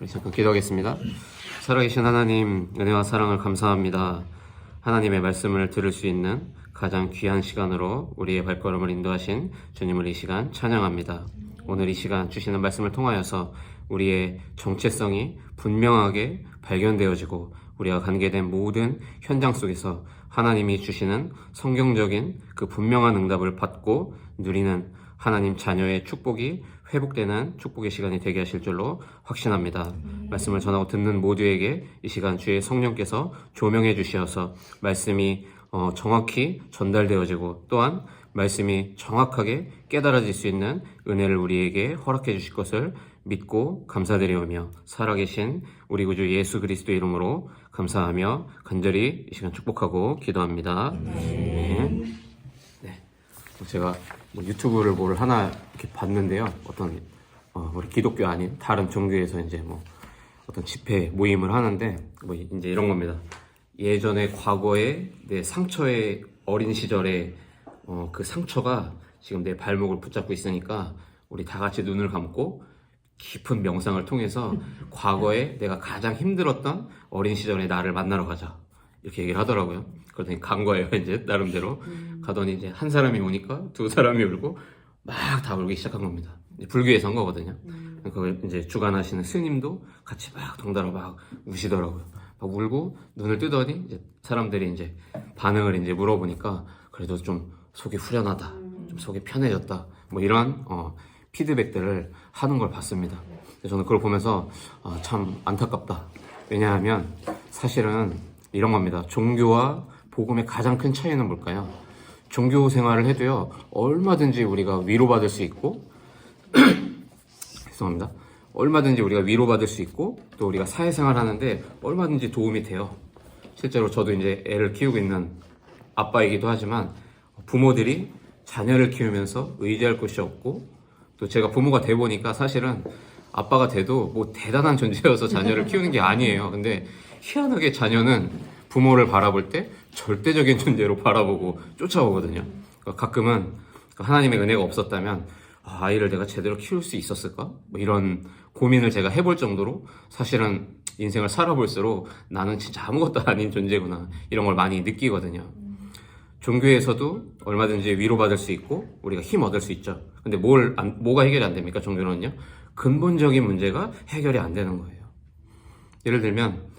우리 잠깐 기도하겠습니다. 살아계신 하나님, 은혜와 사랑을 감사합니다. 하나님의 말씀을 들을 수 있는 가장 귀한 시간으로 우리의 발걸음을 인도하신 주님을 이 시간 찬양합니다. 오늘 이 시간 주시는 말씀을 통하여서 우리의 정체성이 분명하게 발견되어지고 우리가 관계된 모든 현장 속에서 하나님이 주시는 성경적인 그 분명한 응답을 받고 누리는 하나님 자녀의 축복이 회복되는 축복의 시간이 되게 하실 줄로 확신합니다. 말씀을 전하고 듣는 모두에게 이 시간 주의 성령께서 조명해 주시어서 말씀이 정확히 전달되어지고 또한 말씀이 정확하게 깨달아질 수 있는 은혜를 우리에게 허락해 주실 것을 믿고 감사드리오며 살아계신 우리 구주 예수 그리스도의 이름으로 감사하며 간절히 이 시간 축복하고 기도합니다. 네. 제가 유튜브를 뭘 하나 이렇게 봤는데요. 어떤 우리 기독교 아닌 다른 종교에서 이제 어떤 집회 모임을 하는데 이제 이런 겁니다. 예전에 과거에 내 상처의 어린 시절에 그 상처가 지금 내 발목을 붙잡고 있으니까 우리 다 같이 눈을 감고 깊은 명상을 통해서 과거에 내가 가장 힘들었던 어린 시절의 나를 만나러 가자. 이렇게 얘기를 하더라고요. 그러더니 간 거예요, 이제, 나름대로. 가더니 이제 한 사람이 오니까 두 사람이 울고 막 다 울기 시작한 겁니다. 불교에서 한 거거든요. 그걸 이제 주관하시는 스님도 같이 막 덩달아 막 우시더라고요. 막 울고 눈을 뜨더니 이제 사람들이 이제 반응을 이제 물어보니까 그래도 좀 속이 후련하다. 좀 속이 편해졌다. 이런 피드백들을 하는 걸 봤습니다. 저는 그걸 보면서 참 안타깝다. 왜냐하면 사실은 이런 겁니다. 종교와 복음의 가장 큰 차이는 뭘까요? 종교 생활을 해도요, 얼마든지 우리가 위로받을 수 있고, 죄송합니다. 얼마든지 우리가 위로받을 수 있고, 또 우리가 사회생활 하는데 얼마든지 도움이 돼요. 실제로 저도 이제 애를 키우고 있는 아빠이기도 하지만, 부모들이 자녀를 키우면서 의지할 곳이 없고, 또 제가 부모가 돼 보니까 사실은 아빠가 돼도 대단한 존재여서 자녀를 키우는 게 아니에요. 근데 희한하게 자녀는 부모를 바라볼 때 절대적인 존재로 바라보고 쫓아오거든요. 가끔은 하나님의 은혜가 없었다면 아이를 내가 제대로 키울 수 있었을까? 이런 고민을 제가 해볼 정도로 사실은 인생을 살아볼수록 나는 진짜 아무것도 아닌 존재구나 이런 걸 많이 느끼거든요. 종교에서도 얼마든지 위로받을 수 있고 우리가 힘 얻을 수 있죠. 근데 뭐가 해결이 안 됩니까? 종교는요. 근본적인 문제가 해결이 안 되는 거예요. 예를 들면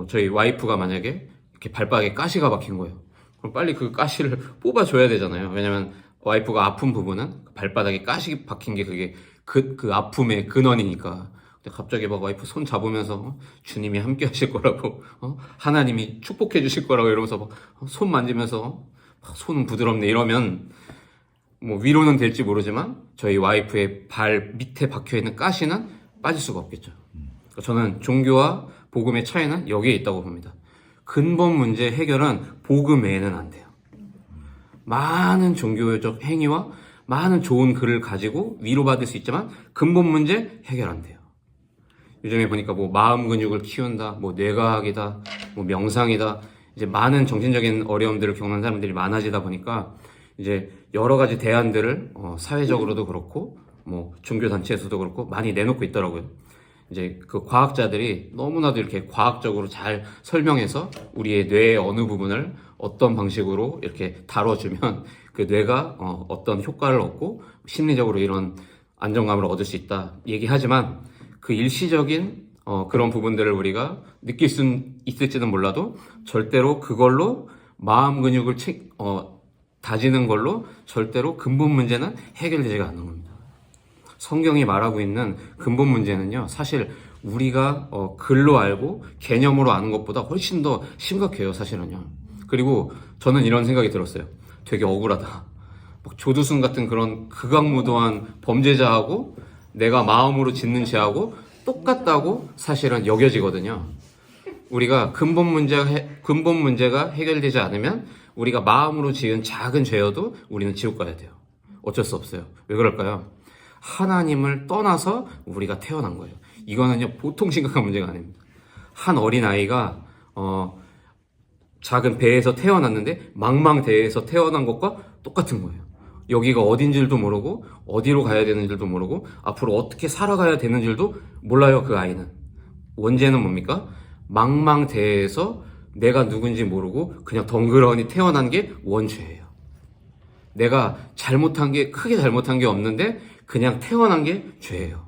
저희 와이프가 만약에 이렇게 발바닥에 가시가 박힌 거예요. 그럼 빨리 그 가시를 뽑아줘야 되잖아요. 왜냐면 와이프가 아픈 부분은 발바닥에 가시 박힌 게 그게 그 아픔의 근원이니까. 근데 갑자기 막 와이프 손 잡으면서 주님이 함께 하실 거라고, 하나님이 축복해 주실 거라고 이러면서 손 만지면서 손은 부드럽네 이러면 위로는 될지 모르지만 저희 와이프의 발 밑에 박혀있는 가시는 빠질 수가 없겠죠. 저는 종교와 복음의 차이는 여기에 있다고 봅니다. 근본 문제 해결은 복음 외에는 안 돼요. 많은 종교적 행위와 많은 좋은 글을 가지고 위로받을 수 있지만 근본 문제 해결 안 돼요. 요즘에 보니까 마음 근육을 키운다, 뇌과학이다, 명상이다, 이제 많은 정신적인 어려움들을 겪는 사람들이 많아지다 보니까 이제 여러 가지 대안들을 사회적으로도 그렇고 종교 단체에서도 그렇고 많이 내놓고 있더라고요. 이제 그 과학자들이 너무나도 이렇게 과학적으로 잘 설명해서 우리의 뇌의 어느 부분을 어떤 방식으로 이렇게 다뤄주면 그 뇌가 어떤 효과를 얻고 심리적으로 이런 안정감을 얻을 수 있다 얘기하지만 그 일시적인 그런 부분들을 우리가 느낄 수 있을지는 몰라도 절대로 그걸로 마음 근육을 다지는 걸로 절대로 근본 문제는 해결되지가 않는 겁니다. 성경이 말하고 있는 근본 문제는요, 사실 우리가 글로 알고 개념으로 아는 것보다 훨씬 더 심각해요, 사실은요. 그리고 저는 이런 생각이 들었어요. 되게 억울하다. 조두순 같은 그런 극악무도한 범죄자하고 내가 마음으로 짓는 죄하고 똑같다고 사실은 여겨지거든요. 우리가 근본 문제가 해결되지 않으면 우리가 마음으로 지은 작은 죄여도 우리는 지옥 가야 돼요. 어쩔 수 없어요. 왜 그럴까요? 하나님을 떠나서 우리가 태어난 거예요. 이거는요, 보통 심각한 문제가 아닙니다. 한 어린아이가, 작은 배에서 태어났는데, 망망대해에서 태어난 것과 똑같은 거예요. 여기가 어딘 줄도 모르고, 어디로 가야 되는 줄도 모르고, 앞으로 어떻게 살아가야 되는 줄도 몰라요, 그 아이는. 원죄는 뭡니까? 망망대해에서 내가 누군지 모르고 그냥 덩그러니 태어난 게 원죄예요. 내가 잘못한 게 크게 잘못한 게 없는데 그냥 태어난 게 죄예요.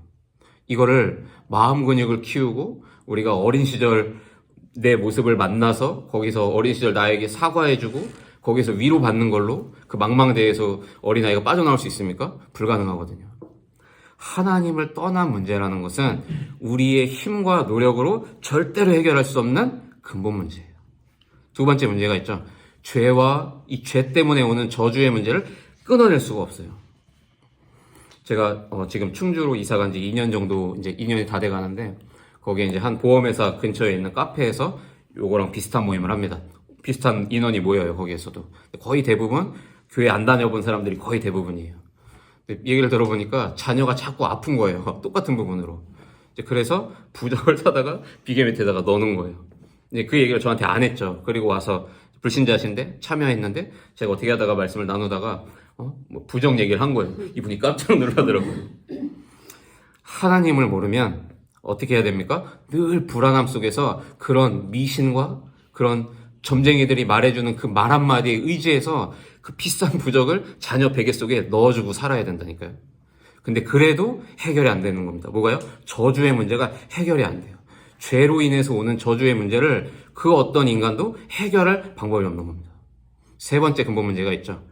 이거를 마음 근육을 키우고 우리가 어린 시절 내 모습을 만나서 거기서 어린 시절 나에게 사과해주고 거기서 위로받는 걸로 그 망망대해에서 어린아이가 빠져나올 수 있습니까? 불가능하거든요. 하나님을 떠난 문제라는 것은 우리의 힘과 노력으로 절대로 해결할 수 없는 근본 문제예요. 두 번째 문제가 있죠. 죄와 이 죄 때문에 오는 저주의 문제를 끊어낼 수가 없어요. 제가 지금 충주로 이사 간 지 2년 정도, 이제 2년이 다 돼 가는데, 거기에 이제 한 보험회사 근처에 있는 카페에서 요거랑 비슷한 모임을 합니다. 비슷한 인원이 모여요, 거기에서도. 거의 대부분 교회 안 다녀본 사람들이 거의 대부분이에요. 얘기를 들어보니까 자녀가 자꾸 아픈 거예요. 똑같은 부분으로. 그래서 부적을 사다가 비계 밑에다가 넣는 거예요. 그 얘기를 저한테 안 했죠. 그리고 와서 불신자신데 참여했는데 제가 어떻게 하다가 말씀을 나누다가 부적 얘기를 한 거예요. 이분이 깜짝 놀라더라고요. 하나님을 모르면 어떻게 해야 됩니까? 늘 불안함 속에서 그런 미신과 그런 점쟁이들이 말해주는 그 말 한마디에 의지해서 그 비싼 부적을 자녀 베개 속에 넣어주고 살아야 된다니까요. 근데 그래도 해결이 안 되는 겁니다. 뭐가요? 저주의 문제가 해결이 안 돼요. 죄로 인해서 오는 저주의 문제를 그 어떤 인간도 해결할 방법이 없는 겁니다. 세 번째 근본 문제가 있죠.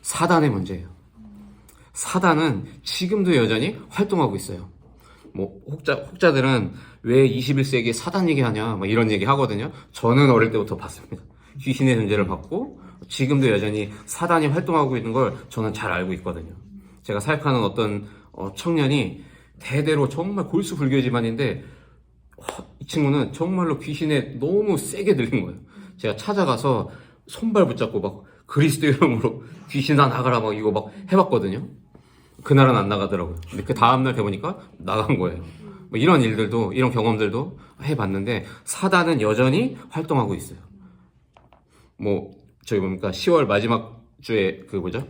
사단의 문제예요. 사단은 지금도 여전히 활동하고 있어요. 혹자들은 왜 21세기에 사단 얘기하냐, 이런 얘기 하거든요. 저는 어릴 때부터 봤습니다. 귀신의 존재를 봤고, 지금도 여전히 사단이 활동하고 있는 걸 저는 잘 알고 있거든요. 제가 사역하는 어떤 청년이 대대로 정말 골수 불교 집안인데, 이 친구는 정말로 귀신에 너무 세게 들린 거예요. 제가 찾아가서 손발 붙잡고 막 그리스도 이름으로 귀신아 나가라 이거 해봤거든요. 그날은 안 나가더라고요. 근데 그 다음날 돼보니까 나간 거예요. 이런 일들도, 이런 경험들도 해봤는데, 사단은 여전히 활동하고 있어요. 저기 10월 마지막 주에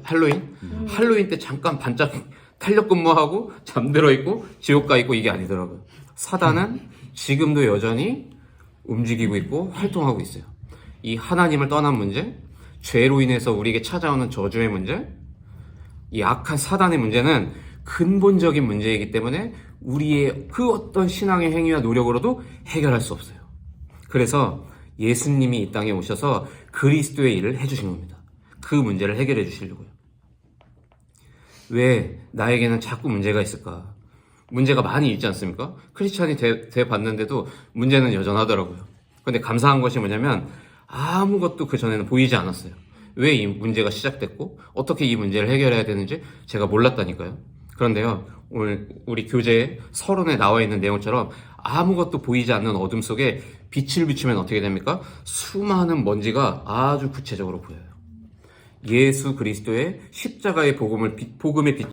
할로윈? 할로윈 때 잠깐 반짝 탄력 근무하고 잠들어 있고 지옥 가 있고 이게 아니더라고요. 사단은 지금도 여전히 움직이고 있고 활동하고 있어요. 이 하나님을 떠난 문제, 죄로 인해서 우리에게 찾아오는 저주의 문제, 이 악한 사단의 문제는 근본적인 문제이기 때문에 우리의 그 어떤 신앙의 행위와 노력으로도 해결할 수 없어요. 그래서 예수님이 이 땅에 오셔서 그리스도의 일을 해주신 겁니다. 그 문제를 해결해 주시려고요. 왜 나에게는 자꾸 문제가 있을까? 문제가 많이 있지 않습니까? 크리스찬이 돼 봤는데도 문제는 여전하더라고요. 근데 감사한 것이 뭐냐면 아무것도 그 전에는 보이지 않았어요. 왜 이 문제가 시작됐고 어떻게 이 문제를 해결해야 되는지 제가 몰랐다니까요. 그런데요, 오늘 우리 교재에 서론에 나와 있는 내용처럼 아무것도 보이지 않는 어둠 속에 빛을 비추면 어떻게 됩니까? 수많은 먼지가 아주 구체적으로 보여요. 예수 그리스도의 십자가의 복음의 빛